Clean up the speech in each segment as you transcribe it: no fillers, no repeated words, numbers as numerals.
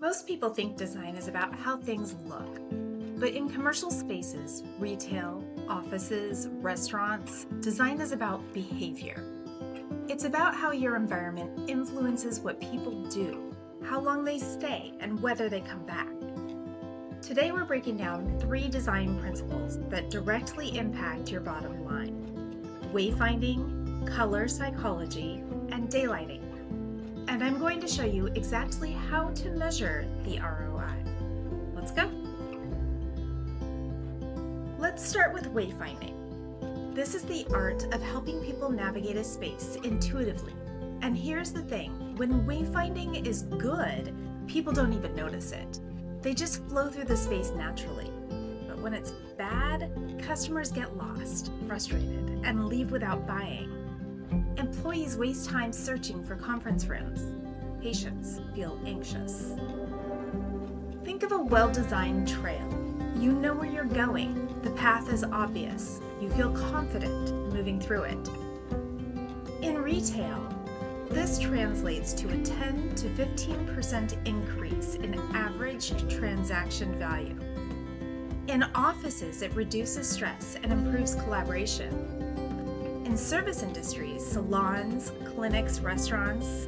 Most people think design is about how things look, but in commercial spaces, retail, offices, restaurants, design is about behavior. It's about how your environment influences what people do, how long they stay, and whether they come back. Today we're breaking down 3 design principles that directly impact your bottom line: wayfinding, color psychology, and daylighting. And I'm going to show you exactly how to measure the ROI. Let's go. Let's start with wayfinding. This is the art of helping people navigate a space intuitively. And here's the thing, when wayfinding is good, people don't even notice it. They just flow through the space naturally. But when it's bad, customers get lost, frustrated, and leave without buying. Employees waste time searching for conference rooms. Patients feel anxious. Think of a well-designed trail. You know where you're going. The path is obvious. You feel confident moving through it. In retail, this translates to a 10 to 15% increase in average transaction value. In offices, it reduces stress and improves collaboration. In service industries, salons, clinics, restaurants,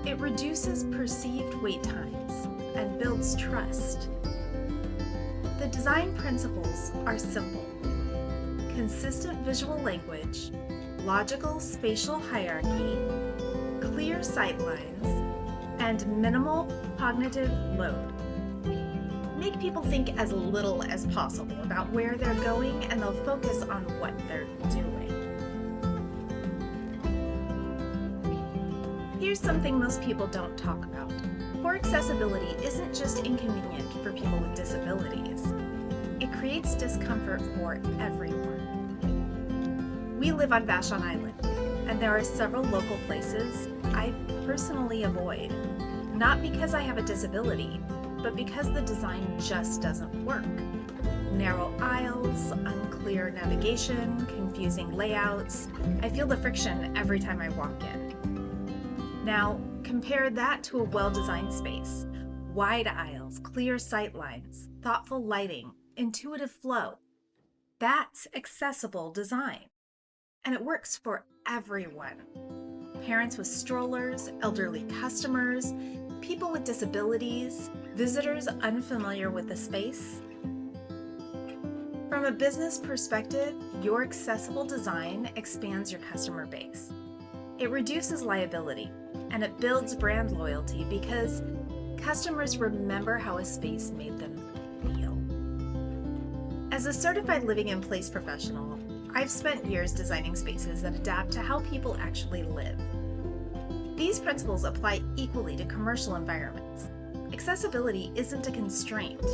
it reduces perceived wait times and builds trust. The design principles are simple: consistent visual language, logical spatial hierarchy, clear sight lines, and minimal cognitive load. Make people think as little as possible about where they're going, and they'll focus on what they're doing. Here's something most people don't talk about. Poor accessibility isn't just inconvenient for people with disabilities. It creates discomfort for everyone. We live on Vashon Island, and there are several local places I personally avoid, not because I have a disability, but because the design just doesn't work. Narrow aisles, unclear navigation, confusing layouts. I feel the friction every time I walk in. Now, compare that to a well-designed space. Wide aisles, clear sight lines, thoughtful lighting, intuitive flow. That's accessible design. And it works for everyone. Parents with strollers, elderly customers, people with disabilities, visitors unfamiliar with the space. From a business perspective, your accessible design expands your customer base. It reduces liability, and it builds brand loyalty because customers remember how a space made them feel. As a certified living in place professional, I've spent years designing spaces that adapt to how people actually live. These principles apply equally to commercial environments. Accessibility isn't a constraint.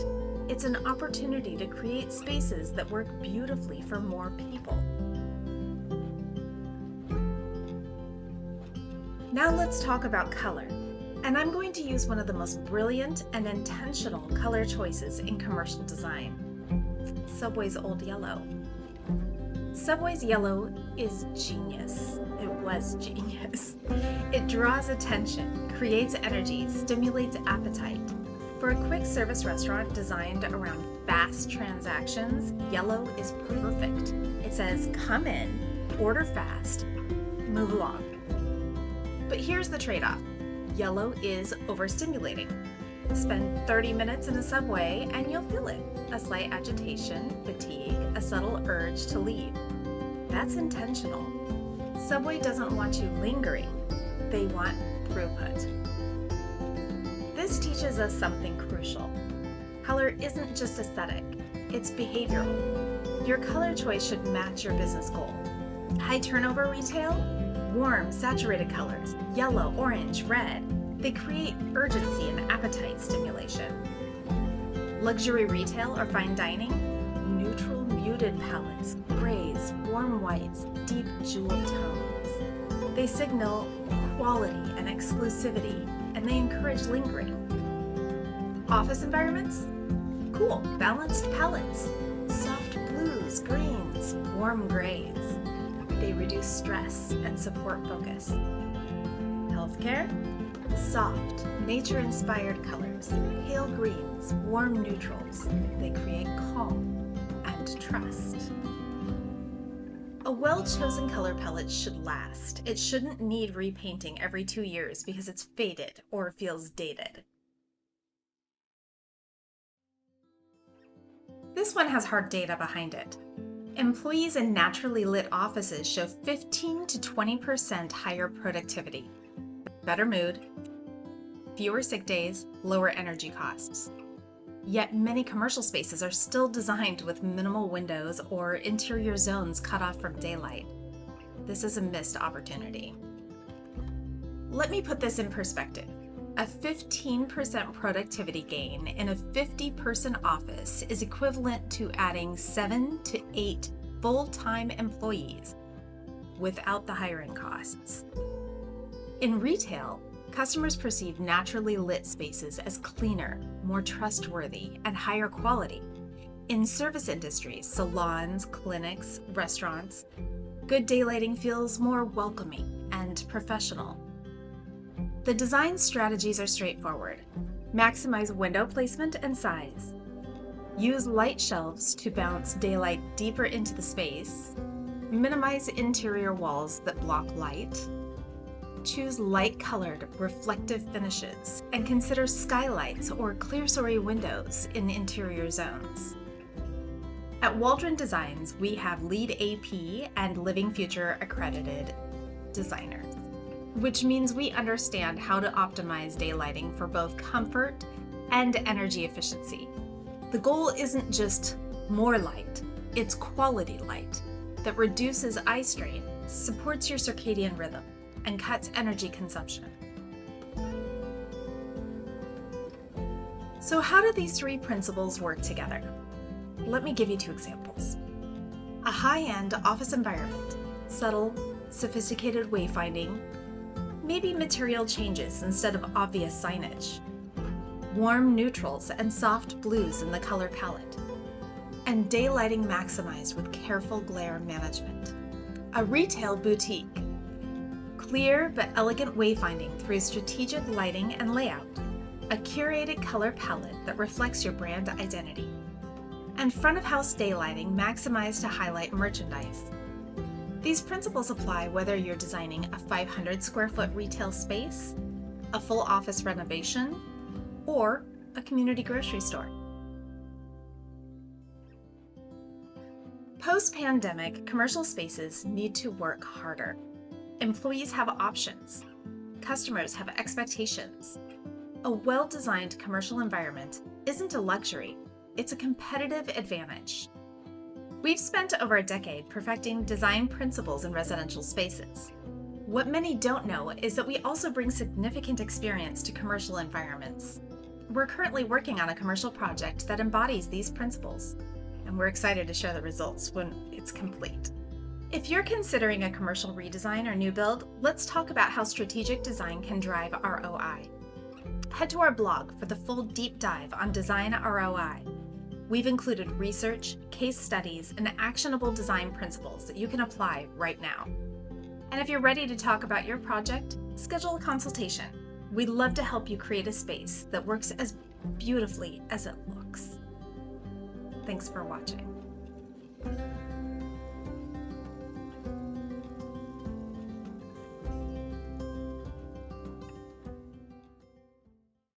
It's an opportunity to create spaces that work beautifully for more people. Now let's talk about color. And I'm going to use one of the most brilliant and intentional color choices in commercial design: Subway's Old Yellow. Subway's yellow is genius. It was genius. It draws attention, creates energy, stimulates appetite. For a quick service restaurant designed around fast transactions, yellow is perfect. It says, come in, order fast, move along. But here's the trade-off. Yellow is overstimulating. Spend 30 minutes in a subway and you'll feel it. A slight agitation, fatigue, a subtle urge to leave. That's intentional. Subway doesn't want you lingering. They want throughput. This teaches us something crucial. Color isn't just aesthetic, it's behavioral. Your color choice should match your business goal. High turnover retail? Warm, saturated colors, yellow, orange, red. They create urgency and appetite stimulation. Luxury retail or fine dining? Neutral, muted palettes, grays, warm whites, deep jewel tones. They signal quality and exclusivity, and they encourage lingering. Office environments? Cool, balanced palettes, soft blues, greens, warm grays. They reduce stress and support focus. Healthcare? Soft, nature-inspired colors, pale greens, warm neutrals. They create calm and trust. A well-chosen color palette should last. It shouldn't need repainting every 2 years because it's faded or feels dated. This one has hard data behind it. Employees in naturally lit offices show 15 to 20% higher productivity, better mood, fewer sick days, lower energy costs. Yet many commercial spaces are still designed with minimal windows or interior zones cut off from daylight. This is a missed opportunity. Let me put this in perspective. A 15% productivity gain in a 50-person office is equivalent to adding 7 to 8 full-time employees without the hiring costs. In retail, customers perceive naturally lit spaces as cleaner, more trustworthy, and higher quality. In service industries, salons, clinics, restaurants, good daylighting feels more welcoming and professional. The design strategies are straightforward. Maximize window placement and size. Use light shelves to bounce daylight deeper into the space. Minimize interior walls that block light. Choose light-colored, reflective finishes, and consider skylights or clear-story windows in interior zones. At Waldron Designs, we have LEED AP and Living Future accredited designers, which means we understand how to optimize daylighting for both comfort and energy efficiency. The goal isn't just more light, it's quality light that reduces eye strain, supports your circadian rhythm, and cuts energy consumption. So how do these 3 principles work together? Let me give you 2 examples. A high-end office environment, subtle, sophisticated wayfinding, maybe material changes instead of obvious signage, warm neutrals and soft blues in the color palette, and daylighting maximized with careful glare management. A retail boutique, clear but elegant wayfinding through strategic lighting and layout, a curated color palette that reflects your brand identity, and front-of-house daylighting maximized to highlight merchandise. These principles apply whether you're designing a 500 square foot retail space, a full office renovation, or a community grocery store. Post-pandemic, commercial spaces need to work harder. Employees have options. Customers have expectations. A well-designed commercial environment isn't a luxury, it's a competitive advantage. We've spent over a decade perfecting design principles in residential spaces. What many don't know is that we also bring significant experience to commercial environments. We're currently working on a commercial project that embodies these principles, and we're excited to share the results when it's complete. If you're considering a commercial redesign or new build, let's talk about how strategic design can drive ROI. Head to our blog for the full deep dive on design ROI. We've included research, case studies, and actionable design principles that you can apply right now. And if you're ready to talk about your project, schedule a consultation. We'd love to help you create a space that works as beautifully as it looks. Thanks for watching.